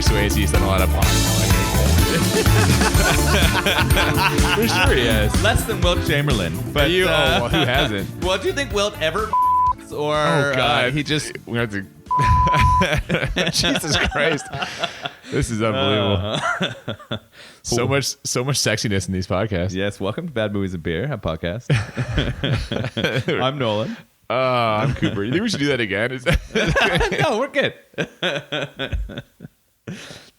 Swayze. He's done a lot of pop. For sure he has. Less than Wilt Chamberlain. But who hasn't? Well, do you think Wilt ever or he just... We have to... Jesus Christ. This is unbelievable. So much sexiness in these podcasts. Yes, welcome to Bad Movies and Beer, a podcast. I'm Nolan. I'm Cooper. You think we should do that again? No, we're good.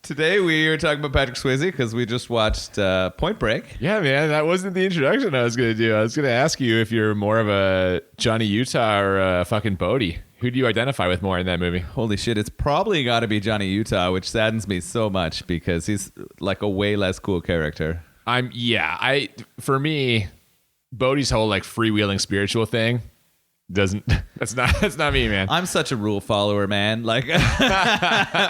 Today we are talking about Patrick Swayze because we just watched Point Break. Yeah, man, that wasn't the introduction I was going to do. I was going to ask you if you're more of a Johnny Utah or a fucking Bodie. Who do you identify with more in that movie? Holy shit, it's probably got to be Johnny Utah, which saddens me so much because he's like a way less cool character. For me, Bodie's whole like freewheeling spiritual thing that's not me, man. I'm such a rule follower, man. Like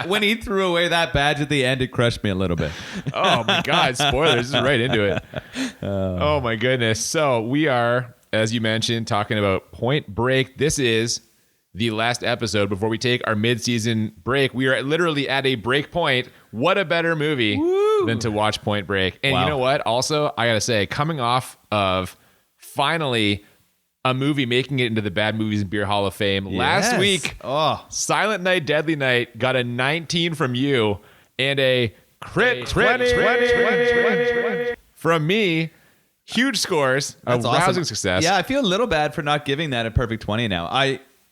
when he threw away that badge at the end, it crushed me a little bit. Oh my God, spoilers, just right into it. Oh my goodness. So we are, as you mentioned, talking about Point Break. This is the last episode before we take our mid-season break. We are literally at a break point. What a better movie than to watch Point Break. And You know what? Also, I gotta say, coming off of finally a movie making it into the Bad Movies and Beer Hall of Fame. Last week, Silent Night, Deadly Night got a 19 from you and a crit 20 from me. Huge scores. That's a rousing success. Yeah, I feel a little bad for not giving that a perfect 20 now.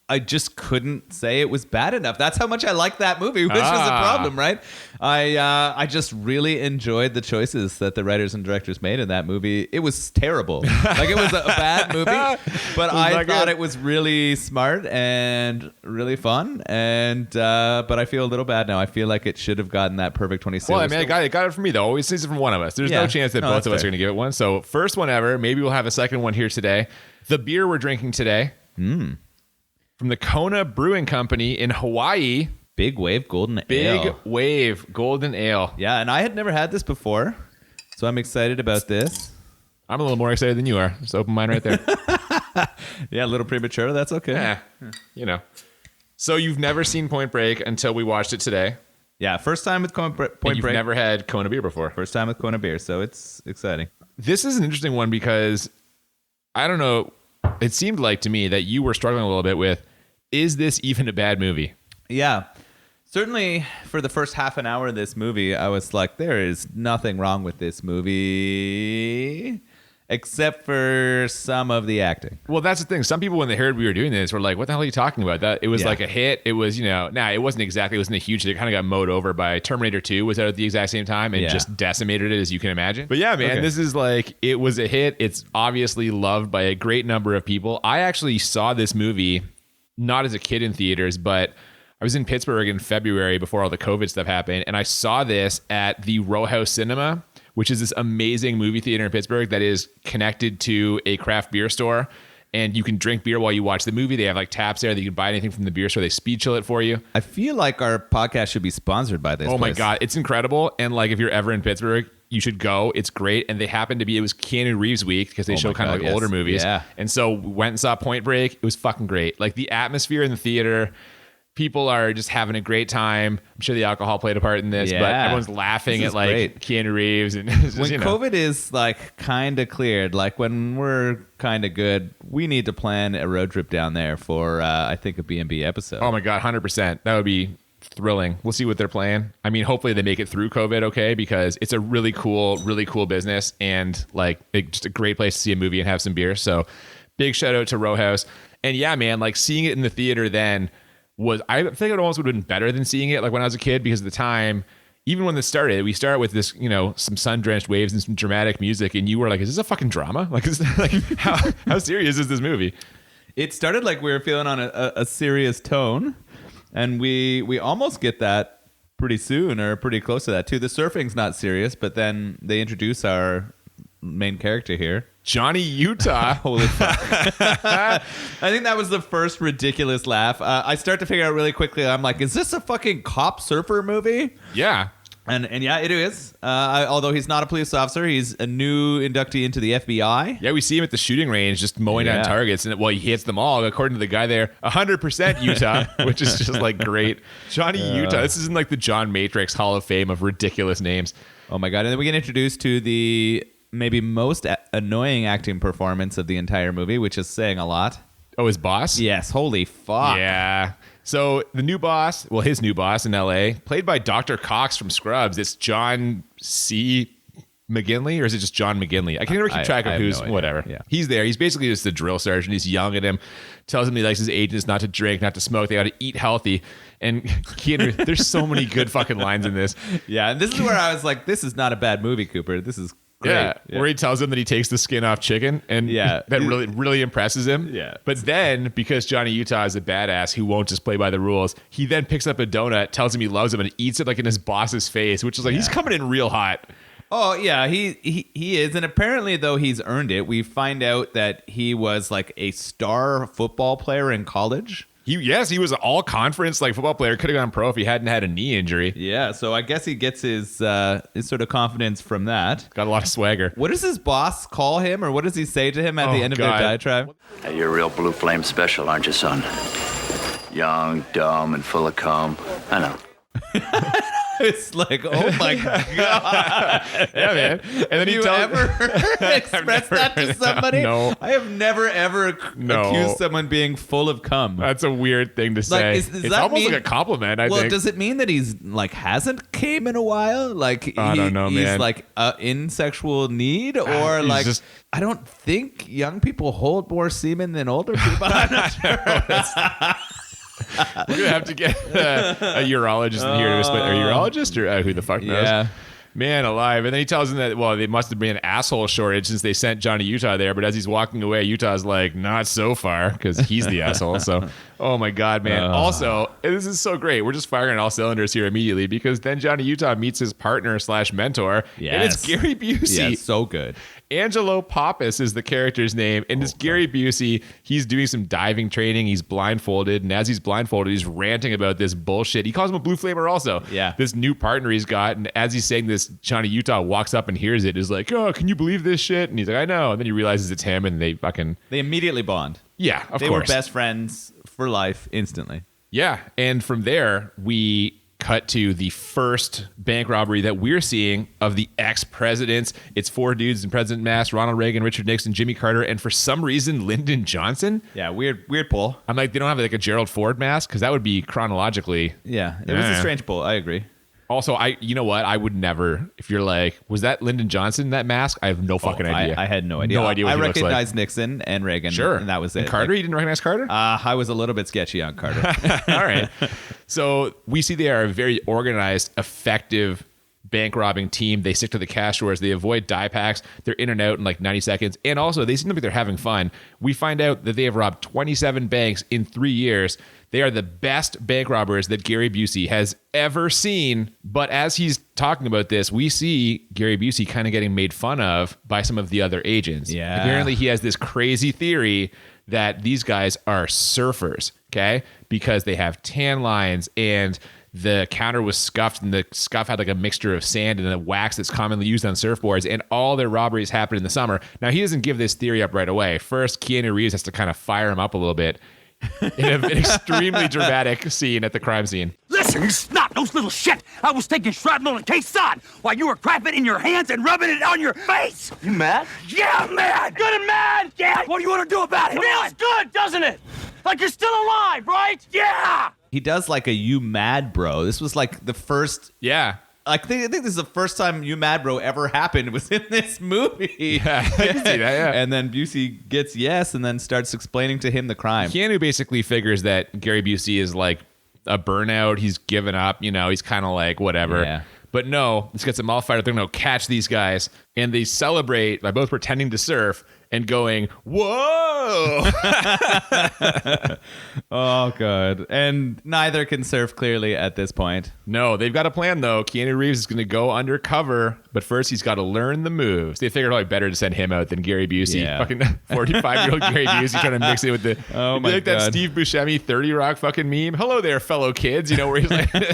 I just couldn't say it was bad enough. That's how much I liked that movie, which was a problem, right? I just really enjoyed the choices that the writers and directors made in that movie. It was terrible. Like, it was a bad movie, but I thought it was really smart and really fun. And but I feel a little bad now. I feel like it should have gotten that perfect 26. Well, I mean, it got it from me, though. Always sees it from one of us. There's no chance that both of us are going to give it one. So first one ever. Maybe we'll have a second one here today. The beer we're drinking today. From the Kona Brewing Company in Hawaii. Big Wave Golden Ale. Big Wave Golden Ale. Yeah, and I had never had this before, so I'm excited about this. I'm a little more excited than you are. Just open mine right there. Yeah, a little premature. That's okay. Yeah, you know. So you've never seen Point Break until we watched it today. Yeah, first time with Point Break. You've never had Kona beer before. First time with Kona beer, so it's exciting. This is an interesting one because, I don't know, it seemed like to me that you were struggling a little bit with, is this even a bad movie? Yeah. Certainly for the first half an hour of this movie, I was like, there is nothing wrong with this movie except for some of the acting. Well, that's the thing. Some people, when they heard we were doing this, were like, what the hell are you talking about? That it was like a hit. It was, it wasn't exactly, it wasn't a huge hit. It kind of got mowed over by Terminator 2 was out at the exact same time and just decimated it, as you can imagine. But yeah, man, This is like, it was a hit. It's obviously loved by a great number of people. I actually saw this movie, not as a kid in theaters, but I was in Pittsburgh in February before all the COVID stuff happened. And I saw this at the Row House Cinema, which is this amazing movie theater in Pittsburgh that is connected to a craft beer store. And you can drink beer while you watch the movie. They have like taps there that you can buy anything from the beer store. They speed chill it for you. I feel like our podcast should be sponsored by this place. My God. It's incredible. And like, if you're ever in Pittsburgh, you should go. It's great. And they happen to be, it was Keanu Reeves week because they show kind of like older movies. Yeah. And so we went and saw Point Break. It was fucking great. Like, the atmosphere in the theater, people are just having a great time. I'm sure the alcohol played a part in this, but everyone's laughing at like great. Keanu Reeves. And just, when COVID is like kind of cleared, like when we're kind of good, we need to plan a road trip down there for, I think, a B&B episode. Oh my God, 100%. That would be thrilling. We'll see what they're playing. I mean, hopefully they make it through COVID okay, because it's a really cool business and like just a great place to see a movie and have some beer. So big shout out to Row House. And yeah, man, like seeing it in the theater then I think it almost would have been better than seeing it like when I was a kid, because at the time, even when this started, we start with this, some sun-drenched waves and some dramatic music, and you were like, is this a fucking drama? Like, how serious is this movie? It started like we were feeling on a serious tone, and we almost get that pretty soon, or pretty close to that too. The surfing's not serious, but then they introduce our main character here, Johnny Utah. Holy fuck. I think that was the first ridiculous laugh. I start to figure out really quickly, I'm like, is this a fucking cop surfer movie? Yeah. And yeah, it is. Although he's not a police officer, he's a new inductee into the FBI. Yeah, we see him at the shooting range just mowing down targets, and he hits them all. According to the guy there, 100% Utah, which is just like great. Johnny Utah. This is in like the John Matrix Hall of Fame of ridiculous names. Oh my God. And then we get introduced to the maybe most annoying acting performance of the entire movie, which is saying a lot. Oh, his boss? Yes. Holy fuck. Yeah. So the new boss, his new boss in LA, played by Dr. Cox from Scrubs. It's John C. McGinley, or is it just John McGinley? I can never keep track of who's whatever. Yeah. He's there. He's basically just the drill sergeant. He's yelling at him, tells him he likes his agents not to drink, not to smoke. They got to eat healthy. And Keanu, there's so many good fucking lines in this. Yeah, and this is where I was like, this is not a bad movie, Cooper. This is great. Yeah, where he tells him that he takes the skin off chicken, and that really, really impresses him. Yeah. But then, because Johnny Utah is a badass who won't just play by the rules, he then picks up a donut, tells him he loves him, and eats it like in his boss's face, which is like, he's coming in real hot. Oh, yeah, he is. And apparently, though, he's earned it. We find out that he was like a star football player in college. He was an all-conference football player. Could have gone pro if he hadn't had a knee injury. Yeah, so I guess he gets his sort of confidence from that. Got a lot of swagger. What does his boss call him, or what does he say to him at the end of their diatribe? Hey, you're a real blue flame special, aren't you, son? Young, dumb, and full of cum. I know. It's like, oh my God. Yeah, man. And then you ever express that to somebody? No. I have never, ever accused someone being full of cum. That's a weird thing to say. It's almost like a compliment, I think. Well, does it mean that he's hasn't came in a while? I don't know, man. He's in sexual need? Or I don't think young people hold more semen than older people. I'm not sure. We're gonna have to get a urologist in here to explain. Are you a urologist or who the fuck knows? Yeah. Man alive. And then he tells him that, they must have been an asshole shortage since they sent Johnny Utah there. But as he's walking away, Utah's like, not so far, because he's the asshole. So, oh my God, man. Also, this is so great. We're just firing on all cylinders here immediately, because then Johnny Utah meets his partner / mentor. Yes. And it's Gary Busey. Yeah, so good. Angelo Pappas is the character's name, and it's Gary Busey. He's doing some diving training. He's blindfolded, and as he's blindfolded, he's ranting about this bullshit. He calls him a blue flamer also. Yeah. This new partner he's got, and as he's saying this, Johnny Utah walks up and hears it, is like, oh, can you believe this shit? And he's like, I know. And then he realizes it's him, and they immediately bond. Yeah, of course. They were best friends for life instantly. Yeah, and from there, we cut to the first bank robbery that we're seeing of the ex-presidents. It's 4 dudes in president masks: Ronald Reagan, Richard Nixon, Jimmy Carter, and for some reason, Lyndon Johnson. Yeah, weird pull. I'm like, they don't have a Gerald Ford mask, because that would be chronologically. Yeah, it was a strange pull. I agree. Also, you know what? I would never, if you're like, was that Lyndon Johnson, that mask? I have no fucking idea. I had no idea. No idea what I he looks like. recognized Nixon and Reagan. Sure. And that was it. And Carter? You didn't recognize Carter? I was a little bit sketchy on Carter. All right. So we see they are a very organized, effective bank robbing team. They stick to the cash drawers. They avoid die packs. They're in and out in 90 seconds. And also, they seem to be they're having fun. We find out that they have robbed 27 banks in 3 years. They are the best bank robbers that Gary Busey has ever seen. But as he's talking about this, we see Gary Busey kind of getting made fun of by some of the other agents. Yeah. Apparently, he has this crazy theory that these guys are surfers, okay? Because they have tan lines, and the counter was scuffed, and the scuff had a mixture of sand and the wax that's commonly used on surfboards, and all their robberies happen in the summer. Now, he doesn't give this theory up right away. First, Keanu Reeves has to kind of fire him up a little bit in an extremely dramatic scene at the crime scene. Listen, you snot-nosed little shit! I was taking shrapnel and K-Sod while you were crapping in your hands and rubbing it on your face! You mad? Yeah, I'm mad! Good and mad! Yeah! What do you want to do about it? Feels good, doesn't it? Like you're still alive, right? Yeah! He does a you mad bro. This was the first... Yeah. I think this is the first time You Mad Bro ever happened was in this movie. Yeah, I can see that, yeah. And then Busey gets yes and then starts explaining to him the crime. Keanu basically figures that Gary Busey is a burnout. He's given up. He's kind of whatever. Yeah. But no, this gets them all fired up. They're going to catch these guys. and they celebrate by both pretending to surf and going, whoa. Oh, God. And neither can surf clearly at this point. No, they've got a plan, though. Keanu Reeves is going to go undercover, but first he's got to learn the moves. They figured probably better to send him out than Gary Busey. Yeah. Fucking 45-year-old Gary Busey trying to mix it with the Oh, my like God. that Steve Buscemi 30 Rock fucking meme. Hello there, fellow kids. You know, where he's like... It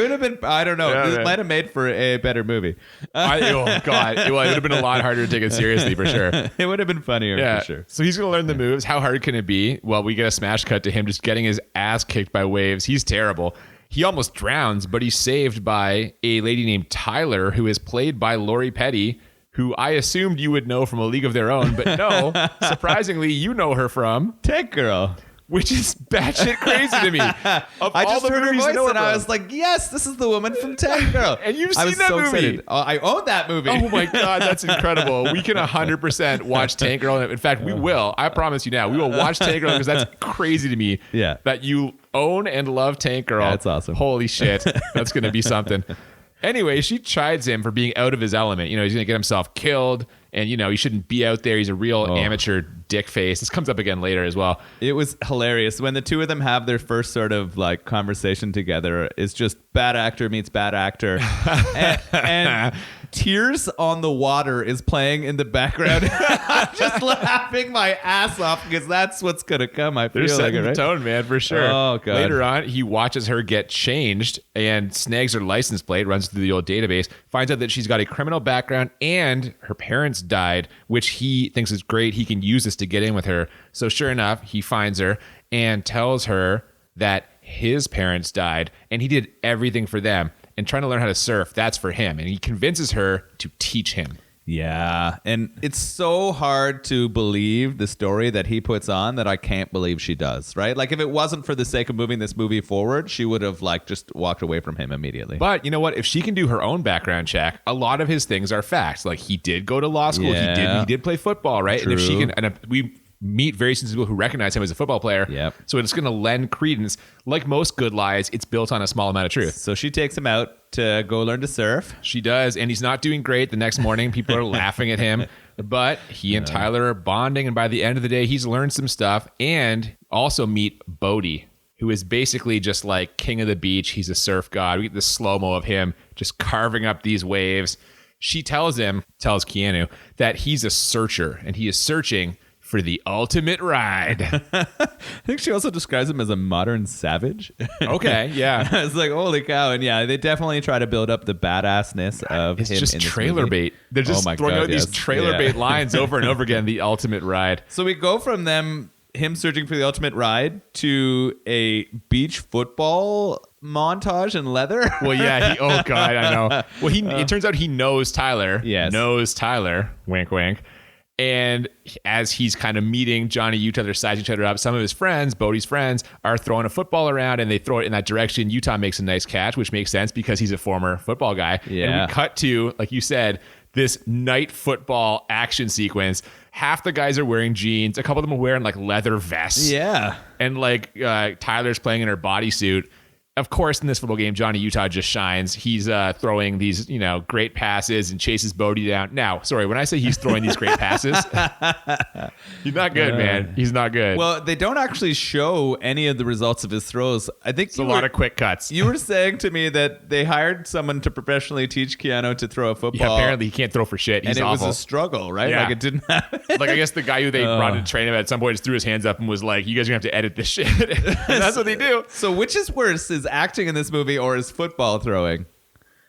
would have been, I don't know. Yeah, This man. might have made for a better movie. Oh, God. It would have been a lot harder to take it seriously, for sure. It would have been funnier Yeah. for sure. So he's going to learn the moves. How hard can it be? Well, we get a smash cut to him just getting his ass kicked by waves. He's terrible. He almost drowns, but he's saved by a lady named Tyler, who is played by Lori Petty, who I assumed you would know from A League of Their Own, but no, surprisingly, you know her from, Tech Girl. which is batshit crazy to me. Of I all just the heard her movies voice to know her and I from. was like, yes, this is the woman from Tech Girl. And you've I was seen that so movie. excited. I own that movie. Oh my God, that's incredible. We can 100% watch Tank Girl. In fact, we will. I promise you now. We will watch Tank Girl because that's crazy to me Yeah. that you own and love Tank Girl. Yeah, that's awesome. Holy shit. That's going to be something. Anyway, she chides him for being out of his element. You know, he's going to get himself killed and, you know, he shouldn't be out there. He's a real amateur dick face. This comes up again later as well. It was hilarious when the two of them have their first sort of like conversation together. It's just bad actor meets bad actor, and Tears on the Water is playing in the background. I'm just laughing my ass off because that's what's gonna come. I feel They're like setting it, the right? tone, man, for sure. Oh, God. Later on, he watches her get changed and snags her license plate, runs through the old database, finds out that she's got a criminal background and her parents died, which he thinks is great. He can use this to get in with her. So sure enough, he finds her and tells her that his parents died and he did everything for them. And trying to learn how to surf, that's for him. And he convinces her to teach him. Yeah, and it's so hard to believe the story that he puts on that I can't believe she does, right? Like if it wasn't for the sake of moving this movie forward, she would have like just walked away from him immediately. But you know what? If she can do her own background check, a lot of his things are facts. Like he did go to law school. Yeah. He did play football, right? And if she True. can, and if we meet very sensitive people who recognize him as a football player. Yep. So it's going to lend credence. Like most good lies, it's built on a small amount of truth. So she takes him out to go learn to surf. She does, and he's not doing great. The next morning, people are laughing at him, but he and Tyler are bonding, and by the end of the day, he's learned some stuff. And also meet Bodhi, who is basically just like king of the beach. He's a surf god. We get the slow-mo of him just carving up these waves. She tells Keanu that he's a searcher, and he is searching for the ultimate ride. I think she also describes him as a modern savage. Okay, yeah. It's like, holy cow. And yeah, they definitely try to build up the badassness of It's him just in this trailer movie. bait. They're just Oh my throwing God, out these yes. trailer Yeah. bait lines over and over again. The ultimate ride. So we go from him searching for the ultimate ride to a beach football montage in leather. Well, yeah. Oh God, I know. Well, it turns out he knows Tyler. Yes. Knows Tyler. Wink, wink. And as he's kind of meeting Johnny Utah, they're sizing each other up. Some of his friends, Bodhi's friends, are throwing a football around and they throw it in that direction. Utah makes a nice catch, which makes sense because he's a former football guy. Yeah. And we cut to, like you said, this night football action sequence. Half the guys are wearing jeans. A couple of them are wearing like leather vests. Yeah. And like Tyler's playing in her bodysuit. Of course, in this football game, Johnny Utah just shines. He's throwing these, great passes and chases Bodhi down. Now, sorry, when I say he's throwing these great passes, he's not good, man. He's not good. Well, they don't actually show any of the results of his throws. I think it's a lot of quick cuts. You were saying to me that they hired someone to professionally teach Keanu to throw a football. Yeah, apparently he can't throw for shit. He's and it awful. was a struggle, right? Yeah. Like it didn't happen. Like I guess the guy who they brought in to train him at some point just threw his hands up and was like, "You guys are gonna have to edit this shit." And that's what they do. So which is worse, is acting in this movie or is football throwing?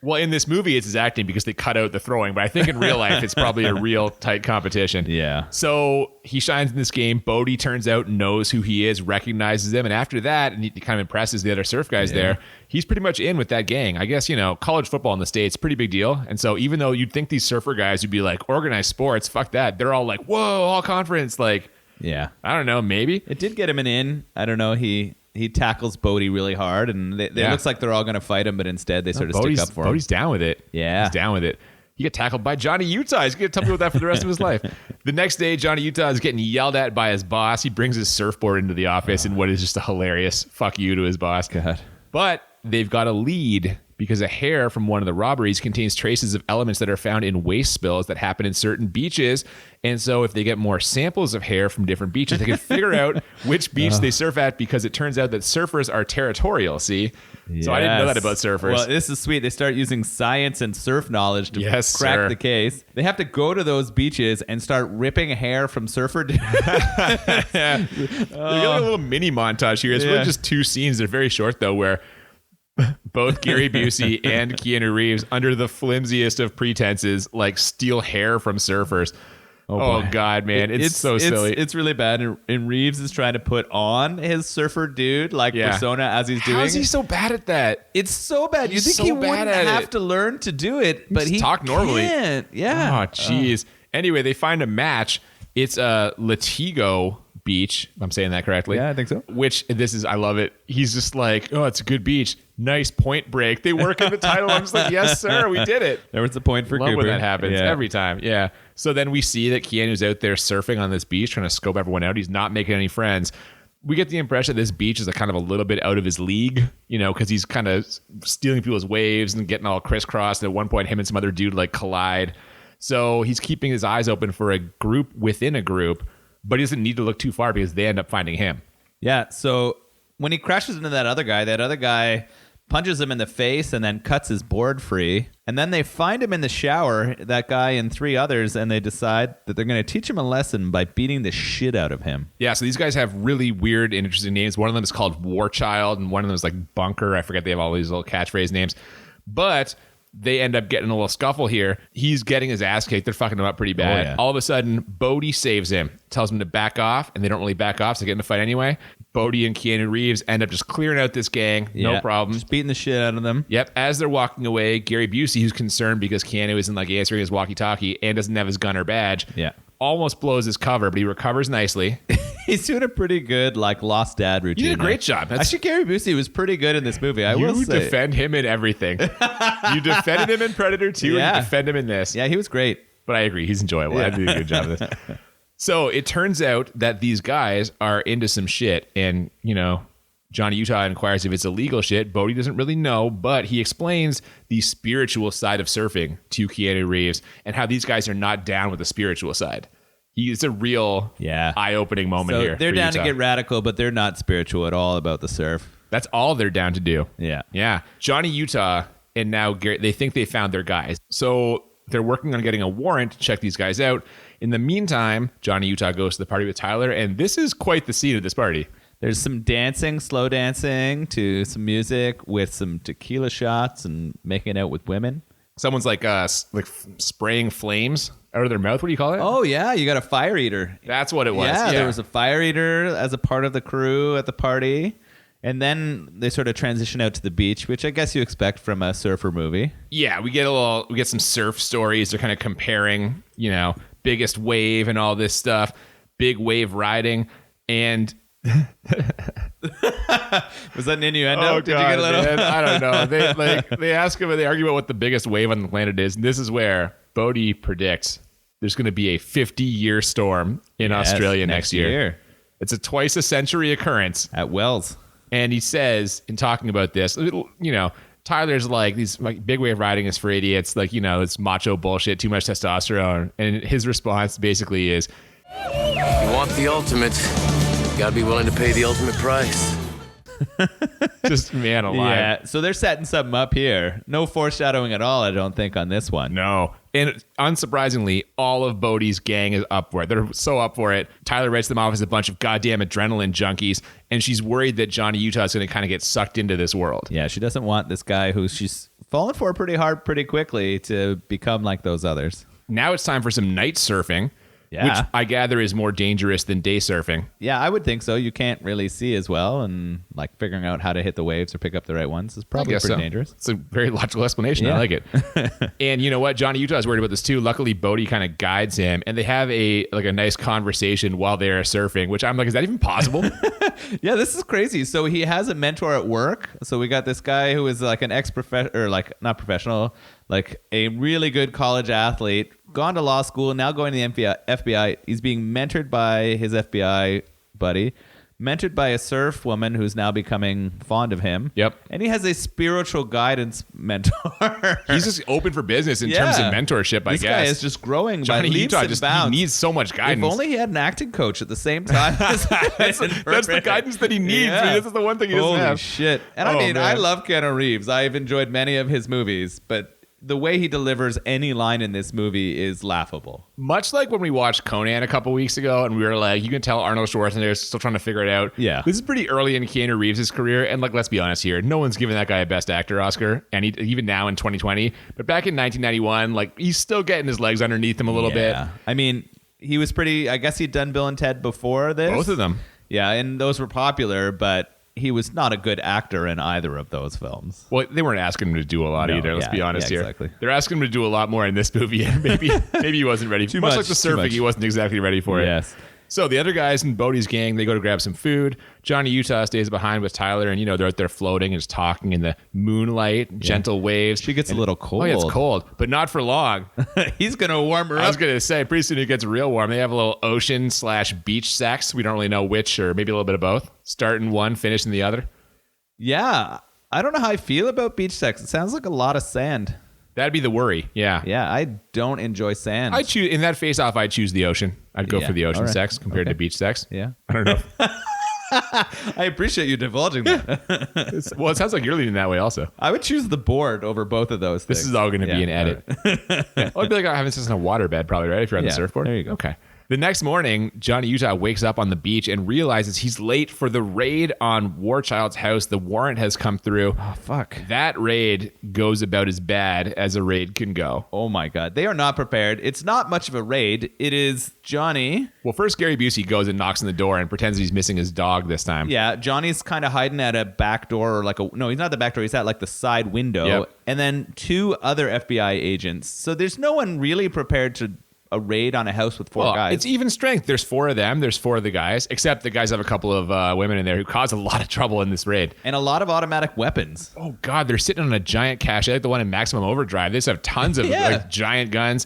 Well, in this movie, it's his acting because they cut out the throwing. But I think in real life, it's probably a real tight competition. Yeah. So he shines in this game. Bodhi turns out knows who he is, recognizes him. And after that, and he kind of impresses the other surf guys there, he's pretty much in with that gang. I guess, college football in the States, pretty big deal. And so even though you'd think these surfer guys would be like, organized sports, fuck that. They're all like, whoa, all conference. Like, Yeah. I don't know, maybe. It did get him an in. I don't know. He tackles Bodhi really hard, and it looks like they're all going to fight him, but instead they sort of stick up for him. Bodhi's down with it. Yeah. He's down with it. He got tackled by Johnny Utah. He's going to tell me about that for the rest of his life. The next day, Johnny Utah is getting yelled at by his boss. He brings his surfboard into the office in what is just a hilarious fuck you to his boss. God. But they've got a lead because a hair from one of the robberies contains traces of elements that are found in waste spills that happen in certain beaches. And so if they get more samples of hair from different beaches, they can figure out which beach they surf at, because it turns out that surfers are territorial, see? Yes. So I didn't know that about surfers. Well, this is sweet. They start using science and surf knowledge to Yes, crack sir. the case. They have to go to those beaches and start ripping hair from surfer dudes. Yeah. We get a little mini montage here. It's really just two scenes. They're very short, though, where both Gary Busey and Keanu Reeves, under the flimsiest of pretenses, like steal hair from surfers. Oh God, man. It's so silly. It's really bad. And Reeves is trying to put on his surfer dude persona as he's doing How is he it. so bad at that? It's so bad. He's You think so he bad wouldn't at have it. to learn to do it, but Just he talk normally. can't. Yeah. Oh, jeez. Anyway, they find a match. It's a Latigo Beach. If I'm saying that correctly. Yeah, I think so. Which I love it. He's just like, oh, it's a good beach. Nice point break. They work in the title. I'm just like, yes, sir, we did it. There was a point for Love Cooper. when that happens Yeah. every time. Yeah. So then we see that Keanu's out there surfing on this beach, trying to scope everyone out. He's not making any friends. We get the impression this beach is kind of a little bit out of his league, because he's kind of stealing people's waves and getting all crisscrossed. At one point, him and some other dude collide. So he's keeping his eyes open for a group within a group, but he doesn't need to look too far because they end up finding him. Yeah. So when he crashes into that other guy punches him in the face and then cuts his board free. And then they find him in the shower, that guy and three others, and they decide that they're going to teach him a lesson by beating the shit out of him. Yeah, so these guys have really weird and interesting names. One of them is called War Child, and one of them is Bunker. I forget, they have all these little catchphrase names. But they end up getting a little scuffle here. He's getting his ass kicked. They're fucking him up pretty bad. Oh, yeah. All of a sudden, Bodhi saves him, tells him to back off, and they don't really back off, so they get in a fight anyway. Bodhi and Keanu Reeves end up just clearing out this gang. No Yeah, problem. Just beating the shit out of them. Yep. As they're walking away, Gary Busey, who's concerned because Keanu isn't answering his walkie-talkie and doesn't have his gun or badge, almost blows his cover, but he recovers nicely. He's doing a pretty good lost dad routine. You did a great job. Actually, Gary Busey was pretty good in this movie. I will You say. defend him in everything. You defended him in Predator 2 and you defend him in this. Yeah, he was great. But I agree. He's enjoyable. I did a good job of this. So it turns out that these guys are into some shit. And, Johnny Utah inquires if it's illegal shit. Bodhi doesn't really know, but he explains the spiritual side of surfing to Keanu Reeves and how these guys are not down with the spiritual side. It's a real eye-opening moment here. They're for down Utah. to get radical, but they're not spiritual at all about the surf. That's all they're down to do. Yeah. Yeah. Johnny Utah and now Gary, they think they found their guys. So they're working on getting a warrant to check these guys out. In the meantime, Johnny Utah goes to the party with Tyler, and this is quite the scene of this party. There's some dancing, slow dancing to some music with some tequila shots and making out with women. Someone's spraying flames out of their mouth. What do you call it? Oh, yeah. You got a fire eater. That's what it was. Yeah, there was a fire eater as a part of the crew at the party. And then they sort of transition out to the beach, which I guess you expect from a surfer movie. Yeah, we get some surf stories. They're kind of comparing, biggest wave and all this stuff, big wave riding. And was that an innuendo? Oh, Did you get a little? Man, I don't know. They ask him, they argue about what the biggest wave on the planet is, and this is where Bodhi predicts there's going to be a 50-year storm in Australia next year. It's a twice a century occurrence At Wells. And he says, in talking about this, Tyler's these big wave riding is for idiots, it's macho bullshit, too much testosterone, and his response basically is, You want the ultimate, you gotta be willing to pay the ultimate price. just man alive. Yeah, so they're setting something up here. No foreshadowing at all, I don't think, on this one. No. And unsurprisingly, all of Bodhi's gang is up for it. They're so up for it. Tyler writes them off as a bunch of goddamn adrenaline junkies, and she's worried that Johnny Utah is going to kind of get sucked into this world. Yeah, she doesn't want this guy who she's fallen for pretty hard pretty quickly to become like those others. Now it's time for some night surfing, Yeah. which I gather is more dangerous than day surfing. Yeah, I would think so. You can't really see as well, and figuring out how to hit the waves or pick up the right ones is probably pretty dangerous. It's a very logical explanation. Yeah. I like it. And you know what? Johnny Utah is worried about this too. Luckily, Bodhi kind of guides him, and they have a nice conversation while they're surfing, which I'm like, is that even possible? Yeah, this is crazy. So he has a mentor at work. So we got this guy who is an not professional, a really good college athlete, gone to law school, now going to the FBI. He's being mentored by his FBI buddy mentored by a surf woman who's now becoming fond of him. Yep. And he has a spiritual guidance mentor. He's just open for business in terms of mentorship, I guess. This guy is just growing Johnny by leaps Utah and bounds. He needs so much guidance. If only he had an acting coach at the same time. That's the guidance that he needs. Yeah. This is the one thing he doesn't Holy have. shit. And Oh, I mean, man. I love Keanu Reeves. I've enjoyed many of his movies, but the way he delivers any line in this movie is laughable. Much like when we watched Conan a couple weeks ago, and we were like, you can tell Arnold Schwarzenegger is still trying to figure it out. Yeah. This is pretty early in Keanu Reeves' career, and like, let's be honest here, no one's giving that guy a Best Actor Oscar, and even now in 2020. But back in 1991, like, he's still getting his legs underneath him a little bit. I mean, he was pretty. I guess he'd done Bill and Ted before this. Both of them. Yeah, and those were popular, but he was not a good actor in either of those films. Well, they weren't asking him to do a lot No, either. Let's yeah, be honest yeah, here. exactly. They're asking him to do a lot more in this movie. Maybe he wasn't ready. Too much much, like the too surfing, much. he wasn't exactly ready for it. Yes. So the other guys in Bodie's gang, they go to grab some food. Johnny Utah stays behind with Tyler, and they're out there floating and just talking in the moonlight, gentle waves. She gets a little cold. Oh, yeah, it's cold, but not for long. He's gonna warm her I was up. gonna say, pretty soon it gets real warm. They have a little ocean/beach sex. We don't really know which, or maybe a little bit of both. Starting one, finishing the other. Yeah, I don't know how I feel about beach sex. It sounds like a lot of sand. That'd be the worry. Yeah. Yeah, I don't enjoy sand. I choose in that face-off. I'd choose the ocean. I'd go Yeah, for the ocean all right. sex compared to beach sex. Yeah. I don't know. I appreciate you divulging that. Well, it sounds like you're leaning that way also. I would choose the board over both of those things. This is all going to be an edit. Yeah. Oh, it'd be like having sex in a waterbed, probably, right? If you're on the Yeah, surfboard. there you go. Okay. The next morning, Johnny Utah wakes up on the beach and realizes he's late for the raid on Warchild's house. The warrant has come through. Oh, fuck. That raid goes about as bad as a raid can go. Oh, my God. They are not prepared. It's not much of a raid. It is Johnny. Well, first Gary Busey goes and knocks on the door and pretends he's missing his dog this time. Yeah, Johnny's kind of hiding at a back door or no, he's not the back door. He's at like the side window. Yep. And then two other FBI agents. So there's no one really prepared to a raid on a house with four guys. It's even strength. There's four of them. There's four of the guys, except the guys have a couple of women in there who cause a lot of trouble in this raid. And a lot of automatic weapons. Oh, God. They're sitting on a giant cache. Like the one in Maximum Overdrive. They just have tons of giant guns.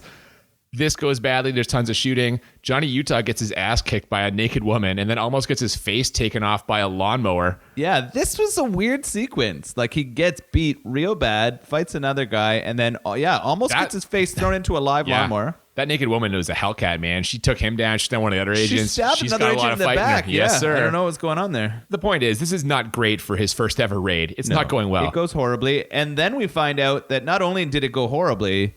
This goes badly. There's tons of shooting. Johnny Utah gets his ass kicked by a naked woman and then almost gets his face taken off by a lawnmower. Yeah, this was a weird sequence. Like, he gets beat real bad, fights another guy, and then, almost gets his face thrown into a live lawnmower. That naked woman was a Hellcat, man. She took him down. She one of the other agents. She stabbed She's another got a lot agent of in the fight in her. back. Yes, sir. I don't know what's going on there. The point is, this is not great for his first ever raid. It's No, not going well. It goes horribly. And then we find out that not only did it go horribly,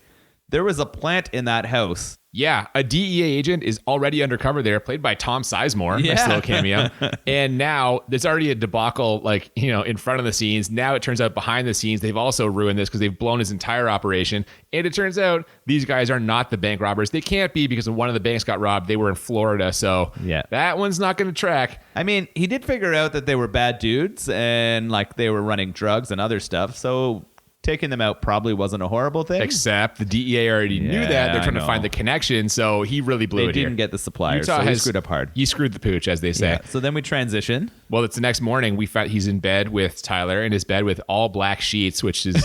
there was a plant in that house. Yeah, a DEA agent is already undercover there, played by Tom Sizemore. Yeah. Nice little cameo. And now there's already a debacle, in front of the scenes. Now it turns out behind the scenes, they've also ruined this because they've blown his entire operation. And it turns out these guys are not the bank robbers. They can't be because when one of the banks got robbed, they were in Florida. So that one's not going to track. I mean, he did figure out that they were bad dudes and they were running drugs and other stuff. So taking them out probably wasn't a horrible thing. Except the DEA already knew that. They're trying to find the connection. So he really blew it They here. didn't get the suppliers, Utah so he has screwed up hard. He screwed the pooch, as they say. Yeah. So then we transition. Well, it's the next morning. We found he's in bed with Tyler, in his bed with all black sheets, which is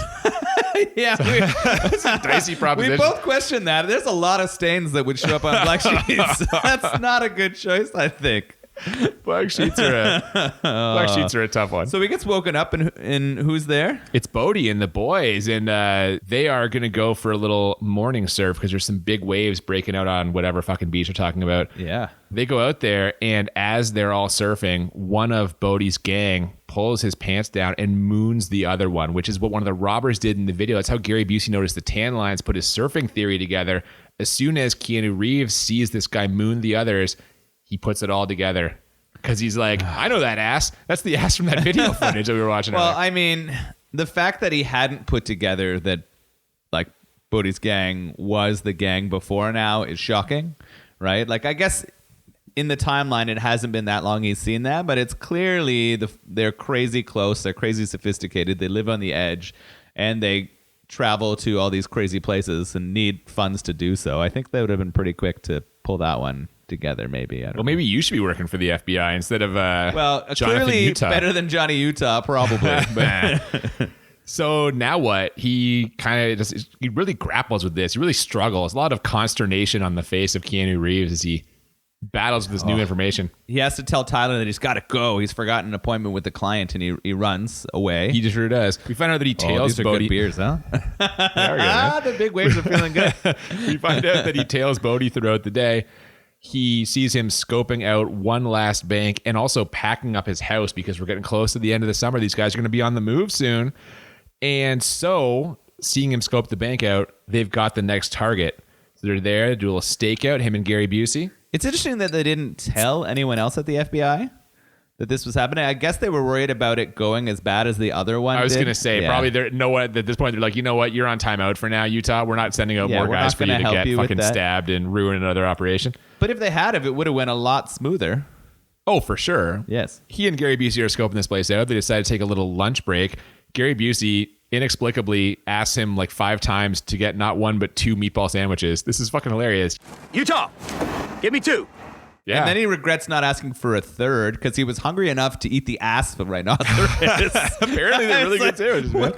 It's a dicey proposition. We both questioned that. There's a lot of stains that would show up on black sheets. That's not a good choice, I think. Black sheets are a tough one. So he gets woken up, and who's there? It's Bodie and the boys, and they are going to go for a little morning surf because there's some big waves breaking out on whatever fucking beach we're talking about. Yeah. They go out there, and as they're all surfing, one of Bodie's gang pulls his pants down and moons the other one, which is what one of the robbers did in the video. That's how Gary Busey noticed the tan lines, put his surfing theory together. As soon as Keanu Reeves sees this guy moon the others, he puts it all together because he's like, I know that ass. That's the ass from that video footage that we were watching. Well, earlier. I mean, the fact that he hadn't put together that Bodie's gang was the gang before now is shocking, right? I guess in the timeline, it hasn't been that long he's seen that, but it's clearly they're crazy close. They're crazy sophisticated. They live on the edge, and they travel to all these crazy places and need funds to do so. I think they would have been pretty quick to pull that one together, maybe. I don't know. Maybe you should be working for the FBI instead of Jonathan clearly Utah. better than Johnny Utah, probably. But so now what? He really grapples with this. He really struggles. A lot of consternation on the face of Keanu Reeves as he battles with this new information. He has to tell Tyler that he's got to go. He's forgotten an appointment with the client, and he runs away. He just sure does. We find out that he tails these are Bodhi. good beers, huh? The big waves are feeling good. We find out that he tails Bodhi throughout the day. He sees him scoping out one last bank and also packing up his house because we're getting close to the end of the summer. These guys are going to be on the move soon. And so, seeing him scope the bank out, they've got the next target. So they're there to do a little stakeout, him and Gary Busey. It's interesting that they didn't tell anyone else at the FBI that this was happening. I guess they were worried about it going as bad as the other one. I was going to say, probably at this point, they're like, you know what? You're on timeout for now, Utah. We're not sending out more guys for you to get fucking stabbed and ruin another operation. But if they had, it would have went a lot smoother. Oh, for sure. Yes. He and Gary Busey are scoping this place out. They decided to take a little lunch break. Gary Busey inexplicably asks him like 5 times to get not 1 but 2 meatball sandwiches. This is fucking hilarious. Utah, give me 2. Yeah. And then he regrets not asking for a third because he was hungry enough to eat the ass of rhinoceros. Apparently they're really good sandwiches, man.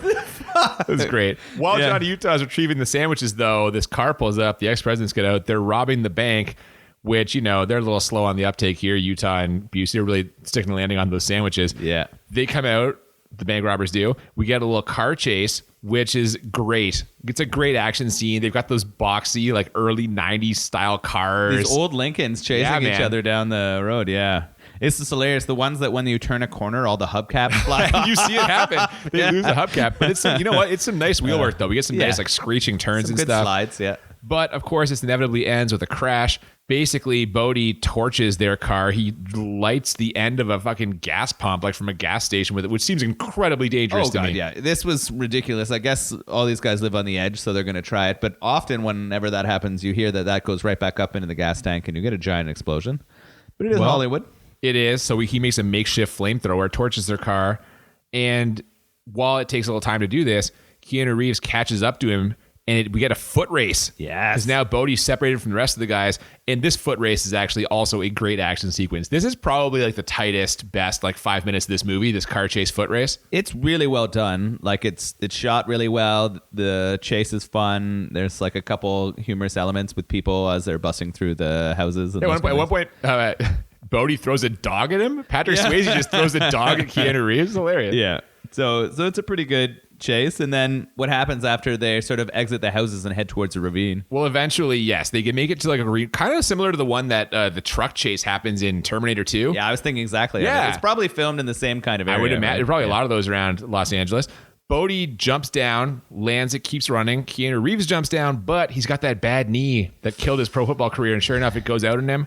It was great. While Johnny Utah is retrieving the sandwiches, though, this car pulls up. The ex-presidents get out. They're robbing the bank, which, they're a little slow on the uptake here. Utah and Busey are really sticking the landing on those sandwiches. Yeah. They come out. The bank robbers do. We get a little car chase, which is great. It's a great action scene. They've got those boxy, like early 90s style cars. These old Lincolns chasing each other down the road. Yeah. It's just hilarious. The ones that when you turn a corner, all the hubcaps fly off. You see it happen. They lose the hubcap. But it's you know what? It's some nice wheel work, though. We get some nice like screeching turns some and good stuff. Slides, yeah. But, of course, it inevitably ends with a crash. Basically, Bodhi torches their car. He lights the end of a fucking gas pump, like from a gas station with it, which seems incredibly dangerous to me. Yeah. This was ridiculous. I guess all these guys live on the edge, so they're going to try it. But often whenever that happens, you hear that goes right back up into the gas tank and you get a giant explosion. But it is Hollywood. It is. So he makes a makeshift flamethrower, torches their car. And while it takes a little time to do this, Keanu Reeves catches up to him. And we get a foot race. Yes. Because now Bodhi's separated from the rest of the guys. And this foot race is actually also a great action sequence. This is probably like the tightest, best 5 minutes of this movie, this car chase foot race. It's really well done. Like it's shot really well. The chase is fun. There's like a couple humorous elements with people as they're busting through the houses. And at one point, Bodhi throws a dog at him. Patrick Swayze just throws a dog at Keanu Reeves. Hilarious. Yeah. So it's a pretty good chase. And then what happens after they sort of exit the houses and head towards a ravine? Well, eventually, yes, they can make it to like a ravine, kind of similar to the one that the truck chase happens in Terminator 2. Yeah, I was thinking exactly. Yeah. It's probably filmed in the same kind of area. I would imagine. Right? Probably a lot of those around Los Angeles. Bodhi jumps down, lands it, keeps running. Keanu Reeves jumps down, but he's got that bad knee that killed his pro football career. And sure enough, it goes out on him.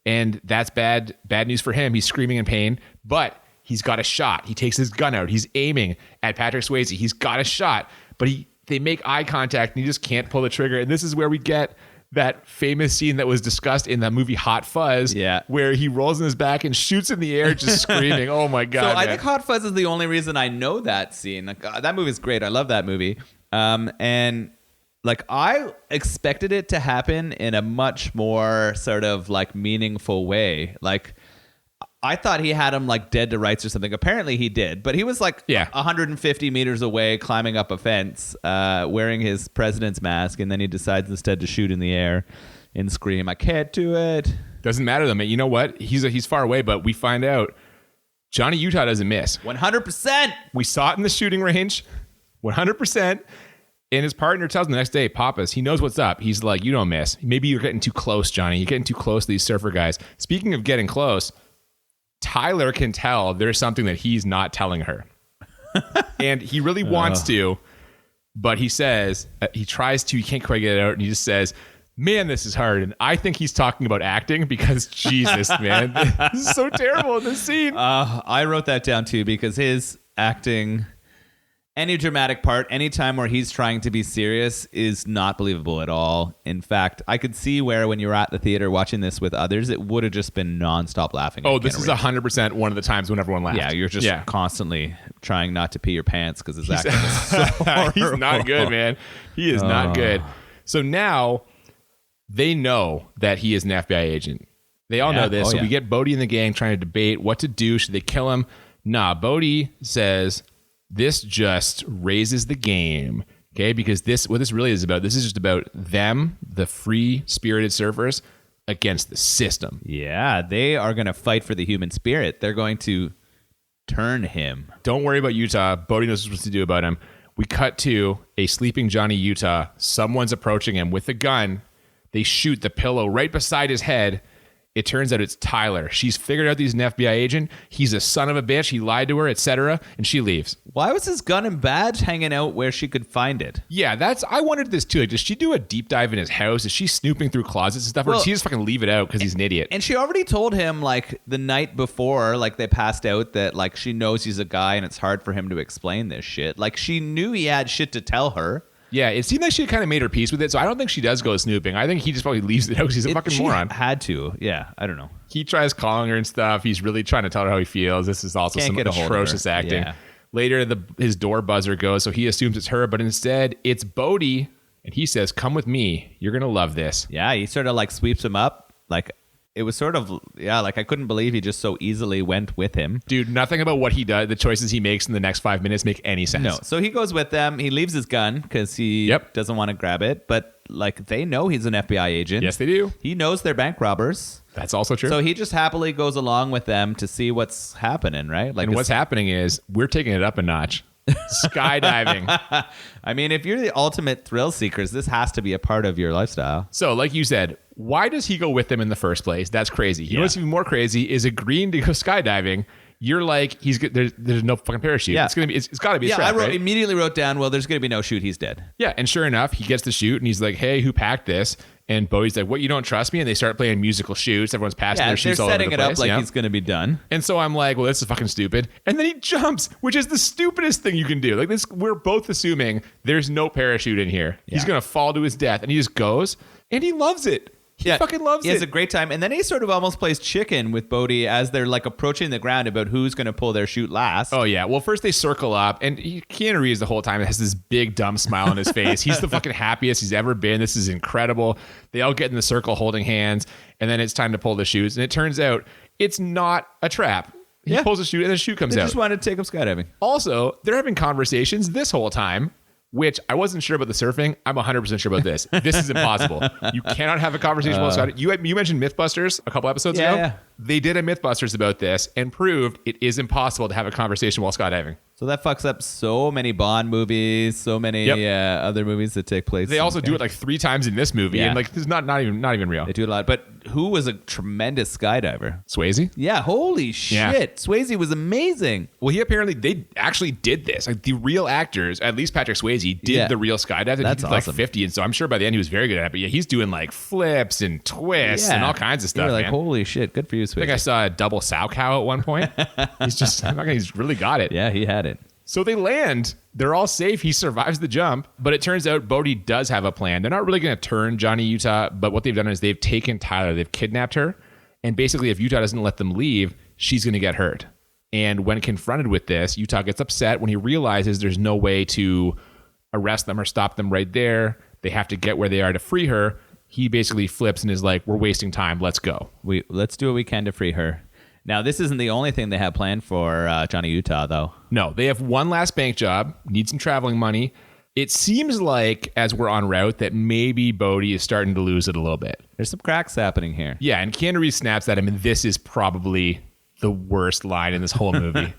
And that's bad news for him. He's screaming in pain, but he's got a shot. He takes his gun out. He's aiming at Patrick Swayze. He's got a shot, but they make eye contact and he just can't pull the trigger. And this is where we get that famous scene that was discussed in the movie Hot Fuzz, where he rolls on his back and shoots in the air just screaming. Oh my God. So I think Hot Fuzz is the only reason I know that scene. Like, that movie is great. I love that movie. And like I expected it to happen in a much more sort of like meaningful way. Like I thought he had him like dead to rights or something. Apparently he did, but he was like 150 meters away climbing up a fence, wearing his president's mask. And then he decides instead to shoot in the air and scream, "I can't do it." Doesn't matter though, man. You know what? He's far away, but we find out Johnny Utah doesn't miss. 100%. We saw it in the shooting range. 100%. And his partner tells him the next day, Pappas, he knows what's up. He's like, you don't miss. Maybe you're getting too close, Johnny. You're getting too close to these surfer guys. Speaking of getting close, Tyler can tell there's something that he's not telling her. And he really wants to, but he says, he tries to, he can't quite get it out. And he just says, man, this is hard. And I think he's talking about acting because Jesus, man, this is so terrible in this scene. I wrote that down too because his acting... Any dramatic part, any time where he's trying to be serious is not believable at all. In fact, I could see where when you were at the theater watching this with others, it would have just been nonstop laughing. Oh, this is 100% one of the times when everyone laughed. Yeah, you're just constantly trying not to pee your pants because his acting is so horrible. He's not good, man. He is not good. So now they know that he is an FBI agent. They all know this. So we get Bodhi and the gang trying to debate what to do. Should they kill him? Nah, Bodhi says... This just raises the game, okay? Because what this really is about, this is just about them, the free-spirited surfers, against the system. Yeah, they are going to fight for the human spirit. They're going to turn him. Don't worry about Utah. Bodhi knows what to do about him. We cut to a sleeping Johnny Utah. Someone's approaching him with a gun. They shoot the pillow right beside his head. It turns out it's Tyler. She's figured out he's an FBI agent. He's a son of a bitch. He lied to her, etc. And she leaves. Why was his gun and badge hanging out where she could find it? Yeah, I wondered this too. Like, does she do a deep dive in his house? Is she snooping through closets and stuff? Or does she just fucking leave it out because he's an idiot? And she already told him, like, the night before, like, they passed out that, like, she knows he's a guy and it's hard for him to explain this shit. Like, she knew he had shit to tell her. Yeah, it seemed like she kind of made her peace with it, so I don't think she does go snooping. I think he just probably leaves it out because he's a fucking moron. Had to. Yeah, I don't know. He tries calling her and stuff. He's really trying to tell her how he feels. This is also some atrocious acting. Yeah. Later, his door buzzer goes, so he assumes it's her, but instead, it's Bodhi, and he says, "Come with me. You're going to love this." Yeah, he sort of, like, sweeps him up. Like, it was sort of, like, I couldn't believe he just so easily went with him. Dude, nothing about what he does, the choices he makes in the next 5 minutes make any sense. No, so he goes with them. He leaves his gun because he doesn't want to grab it. But, like, they know he's an FBI agent. Yes, they do. He knows they're bank robbers. That's also true. So he just happily goes along with them to see what's happening, right? Like, and what's happening is we're taking it up a notch. Skydiving. I mean, if you're the ultimate thrill seekers, this has to be a part of your lifestyle. So, like you said, why does he go with them in the first place? That's crazy. You know what's even more crazy is agreeing to go skydiving. You're like, there's no fucking parachute. Yeah. It's got to be a strap, right? Immediately wrote down, well, there's going to be no shoot. He's dead. Yeah, and sure enough, he gets the shoot, and he's like, hey, who packed this? And Bowie's like, what, you don't trust me? And they start playing musical shoots. Everyone's passing their shoots all over the place. They're setting it up like he's going to be done. And so I'm like, well, this is fucking stupid. And then he jumps, which is the stupidest thing you can do. Like this, we're both assuming there's no parachute in here. Yeah. He's going to fall to his death. And he just goes, and he loves it. He fucking loves it. He has a great time. And then he sort of almost plays chicken with Bodhi as they're like approaching the ground about who's going to pull their chute last. Oh, yeah. Well, first they circle up, and Keanu Reeves the whole time has this big, dumb smile on his face. He's the fucking happiest he's ever been. This is incredible. They all get in the circle holding hands, and then it's time to pull the chutes. And it turns out it's not a trap. He pulls a chute, and the chute comes out. They just wanted to take him skydiving. Also, they're having conversations this whole time, which I wasn't sure about the surfing. I'm 100% sure about this. This is impossible. You cannot have a conversation while skydiving. You mentioned Mythbusters a couple episodes ago. Yeah. They did a Mythbusters about this and proved it is impossible to have a conversation while skydiving. So that fucks up so many Bond movies, so many other movies that take place. They also do it like 3 times in this movie, and like this is not even real. They do it a lot. But who was a tremendous skydiver? Swayze? Yeah, holy shit. Yeah. Swayze was amazing. Well, they actually did this. Like the real actors, at least Patrick Swayze, did the real skydive. That's he did awesome. Like 50, and so I'm sure by the end he was very good at it. But yeah, he's doing like flips and twists and all kinds of stuff. Like, man. Holy shit, good for you, Swayze. I think I saw a double sow cow at one point. He's really got it. Yeah, he had it. So they land. They're all safe. He survives the jump. But it turns out Bodhi does have a plan. They're not really going to turn Johnny Utah, but what they've done is they've taken Tyler. They've kidnapped her. And basically, if Utah doesn't let them leave, she's going to get hurt. And when confronted with this, Utah gets upset when he realizes there's no way to arrest them or stop them right there. They have to get where they are to free her. He basically flips and is like, we're wasting time. Let's go. Let's do what we can to free her. Now, this isn't the only thing they have planned for Johnny Utah, though. No, they have one last bank job, need some traveling money. It seems like, as we're en route, that maybe Bodhi is starting to lose it a little bit. There's some cracks happening here. Yeah, and Keanu Reeves snaps at him, and this is probably the worst line in this whole movie.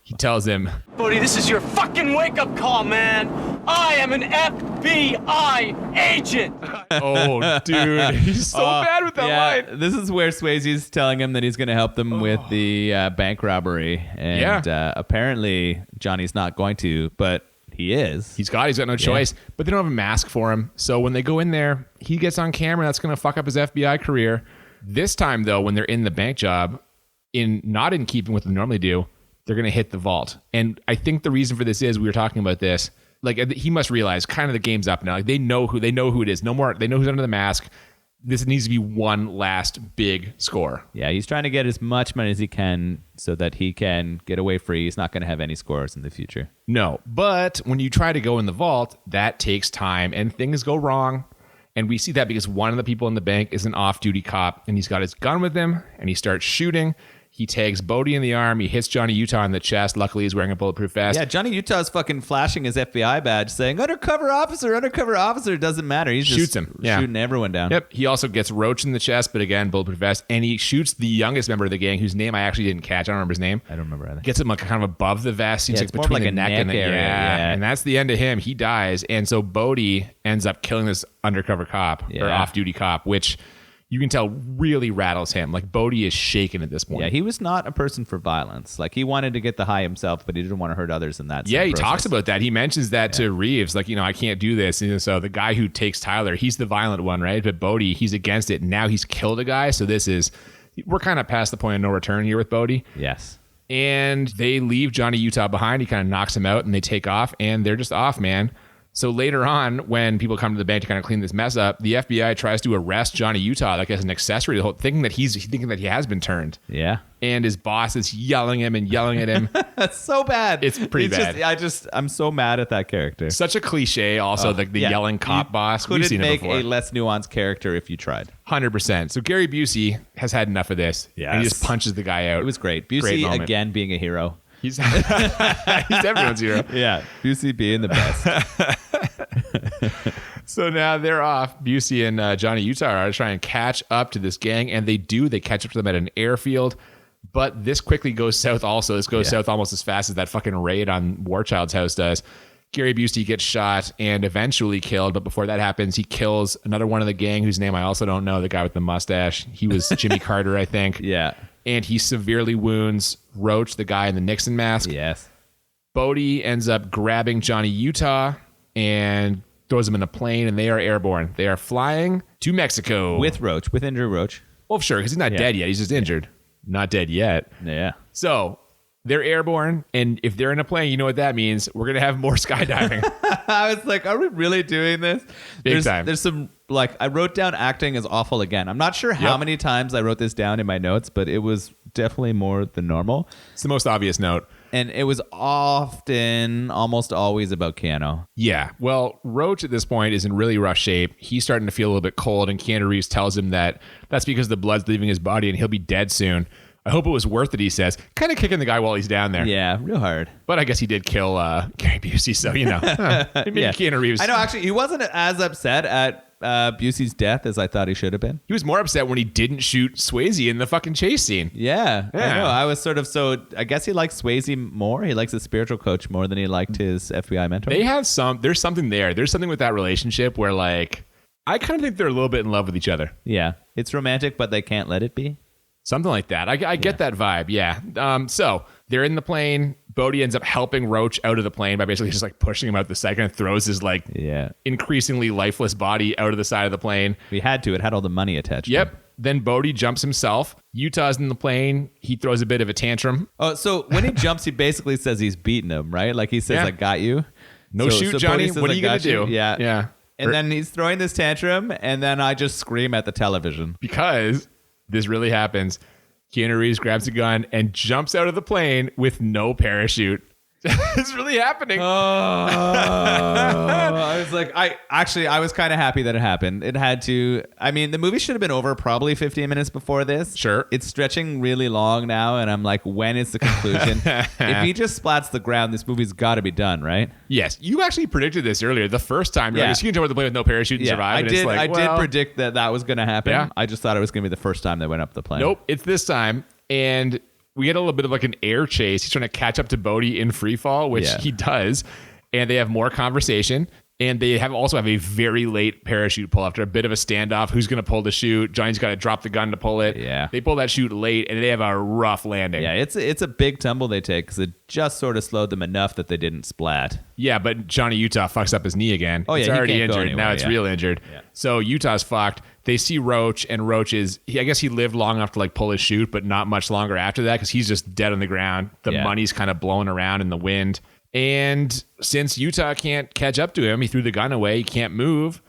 He tells him, Bodhi, this is your fucking wake-up call, man. I am an FBI agent. Oh, dude. He's so bad with that line. This is where Swayze's telling him that he's going to help them with the bank robbery. And apparently Johnny's not going to, but he is. He's got no choice. But they don't have a mask for him. So when they go in there, he gets on camera. That's going to fuck up his FBI career. This time, though, when they're in the bank job, not in keeping with what they normally do, they're going to hit the vault. And I think the reason for this is, we were talking about this, like he must realize kind of the game's up now. Like they know who it is. No more. They know who's under the mask. This needs to be one last big score. Yeah, he's trying to get as much money as he can so that he can get away free. He's not going to have any scores in the future. No, but when you try to go in the vault, that takes time and things go wrong. And we see that because one of the people in the bank is an off-duty cop, and he's got his gun with him, and he starts shooting. He tags Bodie in the arm. He hits Johnny Utah in the chest. Luckily, he's wearing a bulletproof vest. Yeah, Johnny Utah's fucking flashing his FBI badge saying, undercover officer, doesn't matter. He's just shoots him. Yeah. shooting everyone down. Yep. He also gets Roach in the chest, but again, bulletproof vest. And he shoots the youngest member of the gang, whose name I actually didn't catch. I don't remember his name. I don't remember either. Gets him like kind of above the vest. Seems Yeah, like it's more between like the a neck and the neck area, yeah. And that's the end of him. He dies. And so Bodie ends up killing this undercover cop or off-duty cop, which you can tell really rattles him. Like Bodie is shaken at this point. Yeah, he was not a person for violence. Like he wanted to get the high himself, but he didn't want to hurt others in that. Yeah, he process. talks about that. He mentions that to Reeves, like, I can't do this. And so the guy who takes Tyler, he's the violent one, right? But Bodie, he's against it. Now he's killed a guy. So we're kind of past the point of no return here with Bodie. Yes. And they leave Johnny Utah behind. He kind of knocks him out and they take off and they're just off, man. So later on, when people come to the bank to kind of clean this mess up, the FBI tries to arrest Johnny Utah like as an accessory to the whole, thinking that he has been turned. Yeah. And his boss is yelling at him. That's so bad. It's pretty bad. I'm so mad at that character. Such a cliche. Also, the yelling cop boss. We've seen it before. Couldn't make a less nuanced character if you tried. 100%. So Gary Busey has had enough of this. Yes. And he just punches the guy out. It was great. Busey again being a hero. He's everyone's hero. Yeah. Busey being the best. So now they're off. Busey and Johnny Utah are trying to catch up to this gang, and they do. They catch up to them at an airfield. But this quickly goes south also. This goes south almost as fast as that fucking raid on Warchild's house does. Gary Busey gets shot and eventually killed. But before that happens, he kills another one of the gang whose name I also don't know, the guy with the mustache. He was Jimmy Carter, I think. Yeah. And he severely wounds Roach, the guy in the Nixon mask. Yes. Bodie ends up grabbing Johnny Utah and throws him in a plane, and they are airborne. They are flying to Mexico. With injured Roach. Well, sure, because he's not dead yet. He's just injured. Not dead yet. Yeah. So they're airborne, and if they're in a plane, you know what that means. We're going to have more skydiving. I was like, are we really doing this? Big time. There's some, I wrote down acting is awful again. I'm not sure how many times I wrote this down in my notes, but it was definitely more than normal. It's the most obvious note. And it was often, almost always about Keanu. Yeah. Well, Roach at this point is in really rough shape. He's starting to feel a little bit cold, and Keanu Reeves tells him that that's because the blood's leaving his body and he'll be dead soon. I hope it was worth it, he says. Kind of kicking the guy while he's down there. Yeah, real hard. But I guess he did kill Gary Busey, so, maybe Keanu Reeves. I know, actually, he wasn't as upset at Busey's death as I thought he should have been. He was more upset when he didn't shoot Swayze in the fucking chase scene. Yeah. I know. I was sort of I guess he likes Swayze more. He likes his spiritual coach more than he liked his FBI mentor. There's something there. There's something with that relationship where, I kind of think they're a little bit in love with each other. Yeah. It's romantic, but they can't let it be. Something like that. I get that vibe. Yeah. So they're in the plane. Bodie ends up helping Roach out of the plane by basically just pushing him out the side and throws his increasingly lifeless body out of the side of the plane. We had to. It had all the money attached. Yep. Then Bodie jumps himself. Utah's in the plane. He throws a bit of a tantrum. Oh, so when he jumps, he basically says he's beating him, right? Like he says, I got you. No shoot, Johnny. What are you going to do? Yeah. Yeah. And then he's throwing this tantrum, and then I just scream at the television. Because this really happens. Keanu Reeves grabs a gun and jumps out of the plane with no parachute. It's really happening. I was like, I was kind of happy that it happened. It had to. I mean, the movie should have been over probably 15 minutes before this. Sure. It's stretching really long now, and I'm like, when is the conclusion? If he just splats the ground, this movie's got to be done, right? Yes. You actually predicted this earlier. The first time, you're like, you can jump out the plane with no parachute and survive. I did predict that was going to happen. Yeah. I just thought it was going to be the first time they went up the plane. Nope. It's this time. And we get a little bit of an air chase. He's trying to catch up to Bodie in free fall, which he does. And they have more conversation. And they also have a very late parachute pull after a bit of a standoff. Who's going to pull the chute? Johnny's got to drop the gun to pull it. Yeah. They pull that chute late, and they have a rough landing. Yeah, it's a big tumble they take because it just sort of slowed them enough that they didn't splat. Yeah, but Johnny Utah fucks up his knee again. Oh, yeah, it's already injured. Now it's real injured. Yeah. So Utah's fucked. They see Roach, and Roach I guess he lived long enough to pull his chute, but not much longer after that because he's just dead on the ground. The money's kind of blowing around in the wind. And since Utah can't catch up to him, he threw the gun away. He can't move.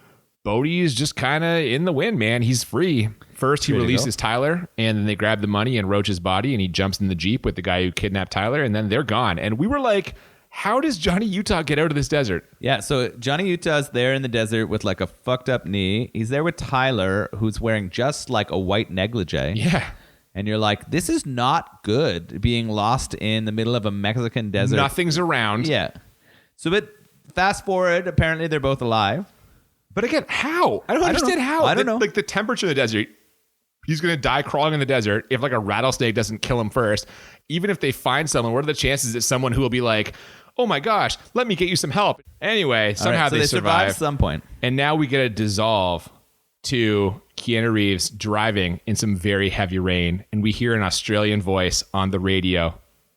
Bodie's just kind of in the wind, man. He's free. First, he releases Tyler, and then they grab the money and Roach's body, and he jumps in the Jeep with the guy who kidnapped Tyler, and then they're gone. And we were like, how does Johnny Utah get out of this desert? Yeah, so Johnny Utah's there in the desert with a fucked up knee. He's there with Tyler, who's wearing just a white negligee. Yeah. And you're like, this is not good, being lost in the middle of a Mexican desert. Nothing's around. Yeah. So, but fast forward, apparently they're both alive. But again, how? I don't understand how. I don't know. Like the temperature of the desert, he's going to die crawling in the desert if like a rattlesnake doesn't kill him first. Even if they find someone, what are the chances that someone who will be like, oh my gosh, let me get you some help. Anyway, somehow Right, so they survive survive. at some point. And now we get a dissolve to Keanu Reeves driving in some very heavy rain. And we hear an Australian voice on the radio.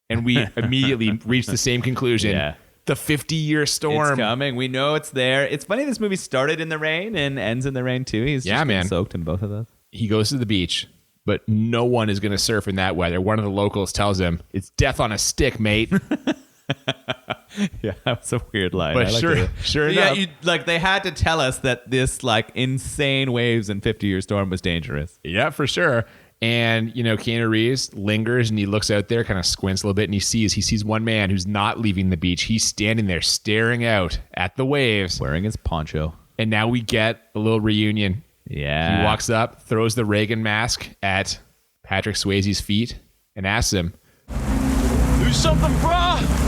And we immediately reach the same conclusion. Yeah. The 50-year storm. It's coming. We know it's there. It's funny this movie started in the rain and ends in the rain too. He's just been soaked in both of those. He goes to the beach, but no one is going to surf in that weather. One of the locals tells him, it's death on a stick, mate. Yeah, that was a weird line. But sure enough. Yeah, they had to tell us that this insane waves and 50-year storm was dangerous. Yeah, for sure. And, Keanu Reeves lingers and he looks out there, kind of squints a little bit, and he sees one man who's not leaving the beach. He's standing there staring out at the waves. Wearing his poncho. And now we get a little reunion. Yeah. He walks up, throws the Reagan mask at Patrick Swayze's feet, and asks him, Do something, brah!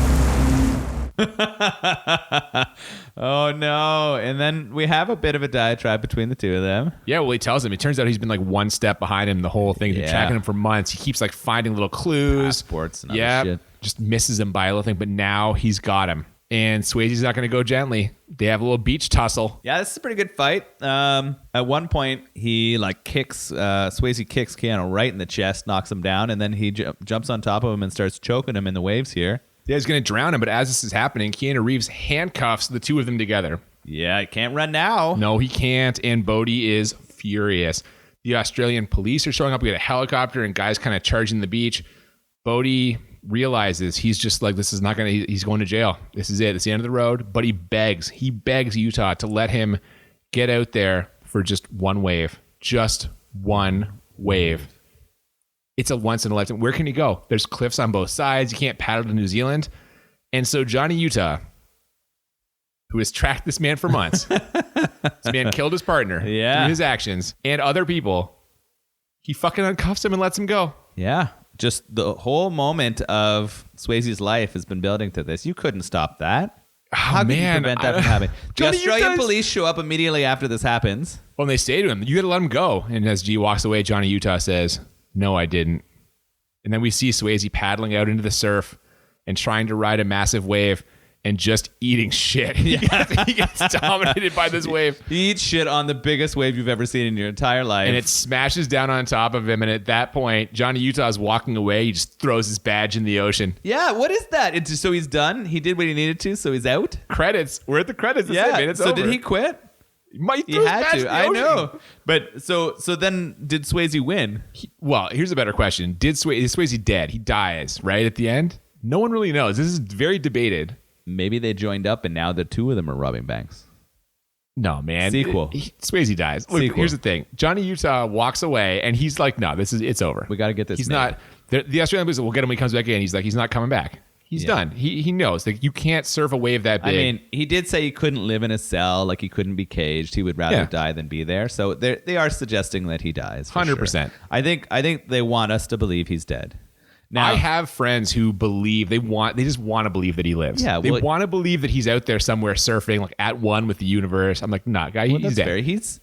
Oh no. And then we have a bit of a diatribe between the two of them. yeah, well, he tells him. It turns out he's been one step behind him the whole thing. He's been tracking him for months. He keeps finding little clues. Passports and other shit. Just misses him by a little thing, but now he's got him. And Swayze's not going to go gently. They have a little beach tussle. Yeah, this is a pretty good fight. At one point, he Swayze kicks Keanu right in the chest, knocks him down, and then he jumps on top of him and starts choking him in the waves here. Yeah, he's going to drown him, but as this is happening, Keanu Reeves handcuffs the two of them together. Yeah, he can't run now. No, he can't, and Bodhi is furious. The Australian police are showing up. We get a helicopter and guys kind of charging the beach. Bodhi realizes he's just this is not going to, he's going to jail. This is it. It's the end of the road. But he begs Utah to let him get out there for just one wave. Just one wave. It's a once in a lifetime. Where can he go? There's cliffs on both sides. You can't paddle to New Zealand. And so Johnny Utah, who has tracked this man for months, this man killed his partner through his actions and other people, he fucking uncuffs him and lets him go. Yeah. Just the whole moment of Swayze's life has been building to this. You couldn't stop that. How can you prevent that from happening? The Australian police show up immediately after this happens. Well, and they say to him, you got to let him go. And as G walks away, Johnny Utah says, no, I didn't. And then we see Swayze paddling out into the surf and trying to ride a massive wave and just eating shit. He gets dominated by this wave. He eats shit on the biggest wave you've ever seen in your entire life. And it smashes down on top of him. And at that point, Johnny Utah is walking away. He just throws his badge in the ocean. Yeah, what is that? So he's done? He did what he needed to, so he's out? Credits. We're at the credits. That's it, man. It's over. Did he quit? He had to. I know. But so then did Swayze win? Well, here's a better question. Is Swayze dead? He dies, right? At the end? No one really knows. This is very debated. Maybe they joined up and now the two of them are robbing banks. No, man. Sequel. Swayze dies. Look, here's the thing. Johnny Utah walks away and he's like, no, it's over. We got to get this. He's not. The Australian police will get him when he comes back in. He's like, he's not coming back. He's done. He knows that you can't surf a wave that big. I mean, he did say he couldn't live in a cell, he couldn't be caged. He would rather die than be there. So they are suggesting that he dies. 100%. Sure. I think they want us to believe he's dead. Now, I have friends who believe they just want to believe that he lives. Yeah, they want to believe that he's out there somewhere surfing, at one with the universe. I'm like, nah, guy, he's dead. Fair.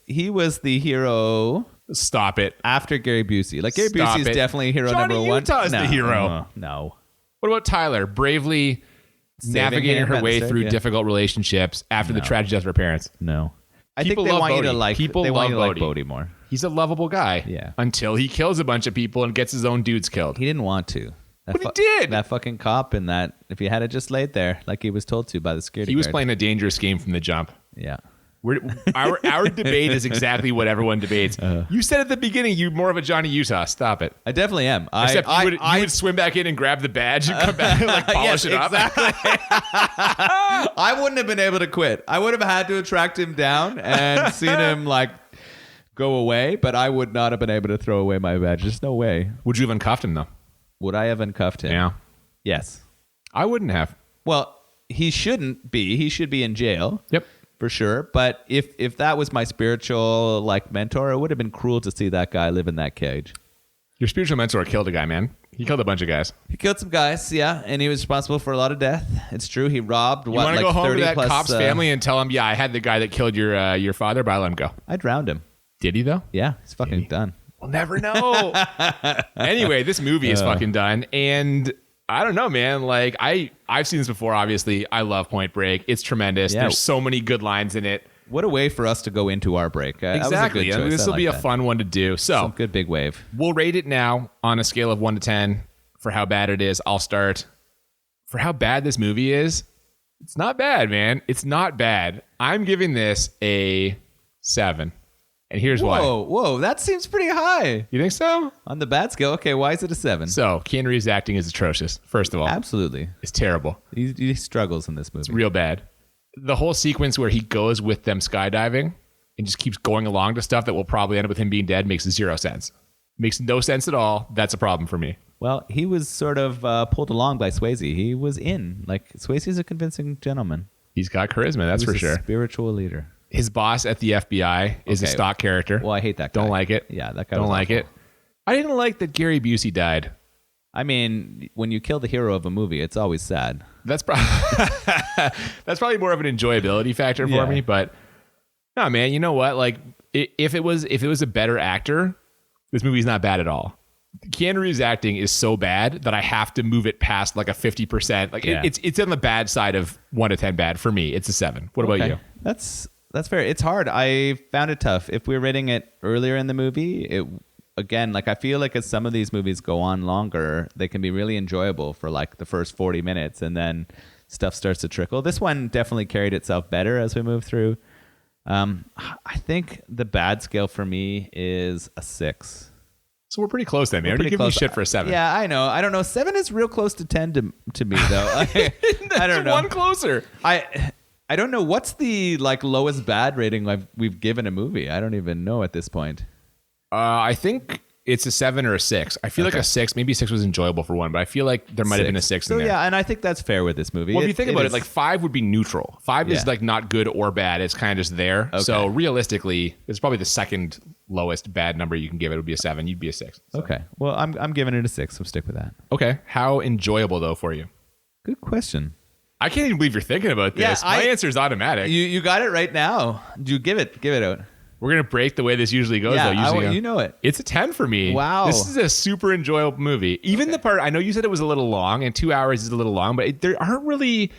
He was the hero. Stop it. After Gary Busey, Gary Busey is definitely hero Johnny number one. Utah is the hero. No. What about Tyler bravely navigating her way through difficult relationships after the tragic death of her parents? No. I People think they love want you to Bodhi. like People they want you to love like Bodhi more. He's a lovable guy. Yeah. Until he kills a bunch of people and gets his own dudes killed. He didn't want to. But he did. That fucking cop and that, if he had it just laid there like he was told to by the security He was guard. playing a dangerous game from the jump. Yeah. Our debate is exactly what everyone debates. You said at the beginning you're more of a Johnny Utah. Stop it. I definitely am. Except you would swim back in and grab the badge and come back and polish it up. Exactly. I wouldn't have been able to quit. I would have had to have tracked him down and seen him go away, but I would not have been able to throw away my badge. There's no way. Would you have uncuffed him though? Would I have uncuffed him? Yeah. Yes. I wouldn't have. Well, he shouldn't be. He should be in jail. Yep. For sure. But if that was my spiritual mentor, it would have been cruel to see that guy live in that cage. Your spiritual mentor killed a guy, man. He killed a bunch of guys. He killed some guys, yeah, and he was responsible for a lot of death. It's true. He robbed You want to like go home 30 to that plus, cop's family and tell him, yeah, I had the guy that killed your father, but I let him go. I drowned him. Did he, though? Yeah, he's fucking done. We'll never know. Anyway, this movie is fucking done. And I don't know, man. Like, I've seen this before, obviously. I love Point Break. It's tremendous. Yeah. There's so many good lines in it. What a way for us to go into our break. Exactly. That was a good choice. This will be a fun one to do. So, some good big wave. we'll rate it now on a scale of 1 to 10 for how bad it is. I'll start. For how bad this movie is, it's not bad, man. It's not bad. I'm giving this a 7. And here's why. Whoa, that seems pretty high. You think so? On the bad scale, okay, why is it a 7? So, Keanu Reeves' acting is atrocious, first of all. Absolutely. It's terrible. He struggles in this movie. It's real bad. The whole sequence where he goes with them skydiving and just keeps going along to stuff that will probably end up with him being dead makes zero sense. Makes no sense at all. That's a problem for me. Well, he was sort of pulled along by Swayze. He was in. Like, Swayze's a convincing gentleman. He's got charisma, that's for sure. Spiritual leader. His boss at the FBI is a stock character. Well, I hate that guy. Don't like it. Yeah, that guy Don't was like awful. it. I didn't like that Gary Busey died. I mean, when you kill the hero of a movie, it's always sad. That's probably more of an enjoyability factor for me. But no, man, you know what? Like, if it was a better actor, this movie's not bad at all. Keanu Reeves' acting is so bad that I have to move it past like a 50%. Like it's on the bad side of 1 to 10 bad for me. It's a 7. What about you? That's fair. It's hard. I found it tough. If we're rating it earlier in the movie, again, like I feel like as some of these movies go on longer, they can be really enjoyable for like the first 40 minutes and then stuff starts to trickle. This one definitely carried itself better as we move through. I think the bad scale for me is a 6. So we're pretty close then, man. You're giving me shit for a 7. Yeah, I know. I don't know. 7 is real close to 10 to me though. I don't know. One closer. I don't know what's the like lowest bad rating we've given a movie. I don't even know at this point. I think it's a 7 or a 6. I feel like a 6. Maybe 6 was enjoyable for one, but I feel like there might have been a 6 in there. Yeah, and I think that's fair with this movie. Well, if you think about it, like 5 would be neutral. 5 is like not good or bad. It's kind of just there. Okay. So realistically, it's probably the second lowest bad number you can give it. Would be a 7. You'd be a 6. So. Okay. Well, I'm giving it a 6. So stick with that. Okay. How enjoyable though for you? Good question. I can't even believe you're thinking about this. My answer is automatic. You got it right now. You give it out. We're going to break the way this usually goes, though. Usually, you know it. It's a 10 for me. Wow. This is a super enjoyable movie. Even the part, I know you said it was a little long, and 2 hours is a little long, but there aren't really,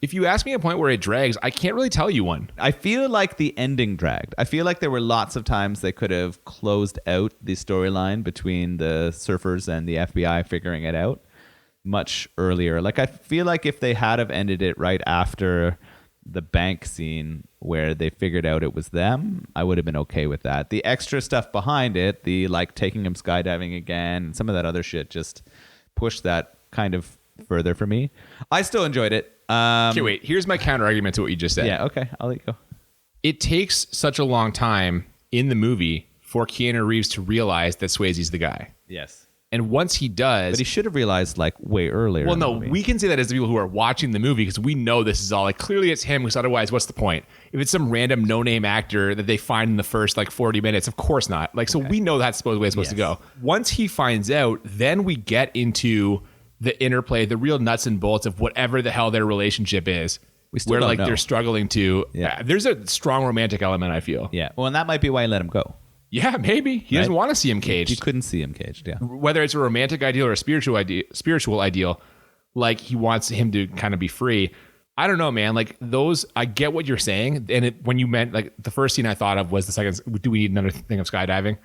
if you ask me a point where it drags, I can't really tell you one. I feel like the ending dragged. I feel like there were lots of times they could have closed out the storyline between the surfers and the FBI figuring it out much earlier. Like, I feel like if they had have ended it right after the bank scene where they figured out it was them, I would have been okay with that. The extra stuff behind it, the like taking him skydiving again, and some of that other shit just pushed that kind of further for me. I still enjoyed it. Okay, wait. Here's my counter argument to what you just said. Yeah, okay. I'll let you go. It takes such a long time in the movie for Keanu Reeves to realize that Swayze's the guy. Yes. And once he does... But he should have realized like way earlier. Well, no, we can say that as the people who are watching the movie because we know this is all like clearly it's him because otherwise what's the point? If it's some random no-name actor that they find in the first like 40 minutes, of course not. Like, so we know that's the way it's supposed to go. Once he finds out, then we get into the interplay, the real nuts and bolts of whatever the hell their relationship is. We still where don't like know. they're struggling to... Yeah. There's a strong romantic element, I feel. Yeah. Well, and that might be why he let him go. Yeah, maybe. He doesn't want to see him caged. You couldn't see him caged, yeah. Whether it's a romantic ideal or a spiritual ideal, like he wants him to kind of be free. I don't know, man. Like those, I get what you're saying. And when you meant like the first scene I thought of was the second, do we need another thing of skydiving?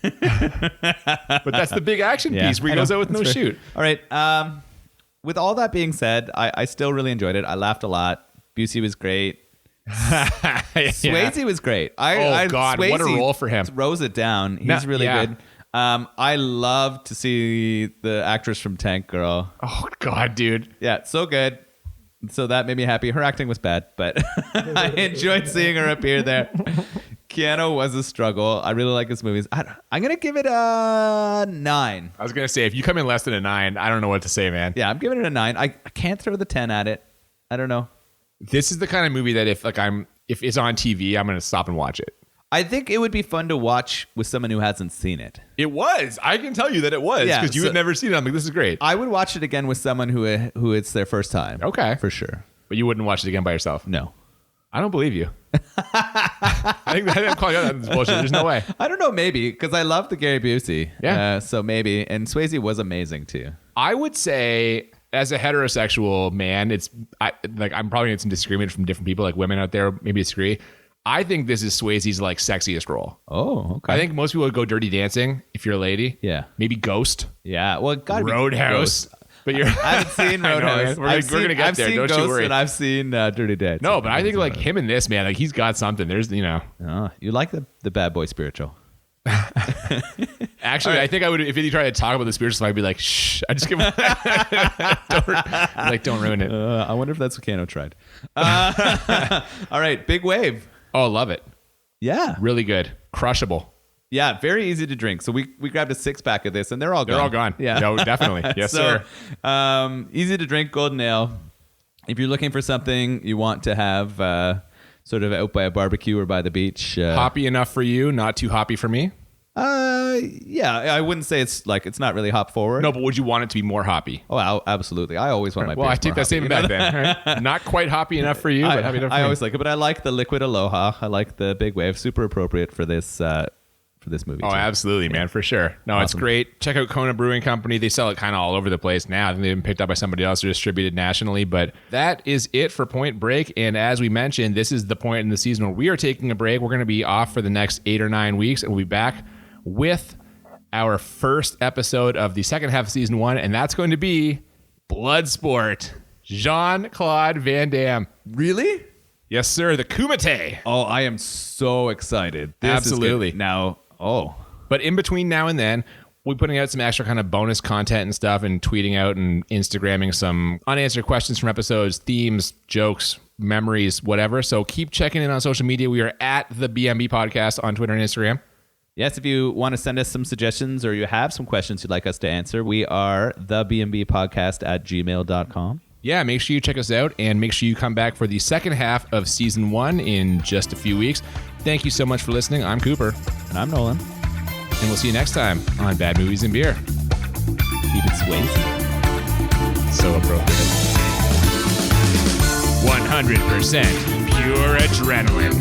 But that's the big action piece where he goes out with no chute. All right. With all that being said, I still really enjoyed it. I laughed a lot. Busey was great. Swayze was great. God, Swayze what a role for him. Throws it down. He's really good. I love to see the actress from Tank Girl. Oh God, dude. Yeah, so good. So that made me happy. Her acting was bad, but I enjoyed seeing her appear there. Keanu was a struggle. I really like his movies. I'm gonna give it a 9. I was gonna say if you come in less than a 9, I don't know what to say, man. Yeah, I'm giving it a 9. I can't throw the 10 at it. I don't know. This is the kind of movie that if it's on TV, I'm gonna stop and watch it. I think it would be fun to watch with someone who hasn't seen it. It was. I can tell you that it was because you had never seen it. I'm like, this is great. I would watch it again with someone who it's their first time. Okay. For sure. But you wouldn't watch it again by yourself? No. I don't believe you. I think I'm calling out that bullshit. There's no way. I don't know, maybe, because I love the Gary Busey. Yeah. So maybe. And Swayze was amazing, too. I would say, as a heterosexual man, I'm probably getting some disagreement from different people, like women out there maybe disagree. I think this is Swayze's like sexiest role. Oh, okay. I think most people would go Dirty Dancing if you're a lady. Yeah. Maybe Ghost. Yeah. Well, gotta be Roadhouse. Ghost. But I haven't seen Roadhouse. We're gonna get there. Don't you worry. And I've seen Dirty Dancing. No, but I think like him and this man, like he's got something. There's Oh, you like the bad boy spiritual. Actually, right. I think I would if he tried to talk about the spiritual, I'd be like, shh. I just give him don't ruin it. I wonder if that's what Keanu tried. All right, Big Wave. Oh, love it. Yeah. Really good. Crushable. Yeah, very easy to drink. So we grabbed a 6-pack of this, and they're all gone. They're all gone. Yeah. No, definitely. Yes, so, sir. Easy to drink golden ale. If you're looking for something you want to have sort of out by a barbecue or by the beach. Hoppy enough for you, not too hoppy for me? Yeah, I wouldn't say it's not really hop forward. No, but would you want it to be more hoppy? Oh, absolutely. I always want my beers I take that same back then. Right? Not quite hoppy enough for you, but hoppy enough for me. I always like it, but I like the Liquid Aloha. I like the Big Wave. Super appropriate for this movie. Oh, too. Absolutely, man, for sure. No, Awesome. It's great. Check out Kona Brewing Company. They sell it kind of all over the place now. I think they've been picked up by somebody else or distributed nationally. But that is it for Point Break. And as we mentioned, this is the point in the season where we are taking a break. We're going to be off for the next 8 or 9 weeks, and we'll be back with our first episode of the second half of season 1, and that's going to be Bloodsport. Jean-Claude Van Damme. Really? Yes, sir. The Kumite. Oh, I am so excited. This Absolutely. Is good. Now, But in between now and then, we're putting out some extra kind of bonus content and stuff and tweeting out and Instagramming some unanswered questions from episodes, themes, jokes, memories, whatever. So keep checking in on social media. We are at the BMB Podcast on Twitter and Instagram. Yes, if you want to send us some suggestions or you have some questions you'd like us to answer, we are thebmbpodcast@gmail.com. Yeah, make sure you check us out and make sure you come back for the second half of season 1 in just a few weeks. Thank you so much for listening. I'm Cooper. And I'm Nolan. And we'll see you next time on Bad Movies and Beer. Keep it Swayze. So appropriate. 100% pure adrenaline.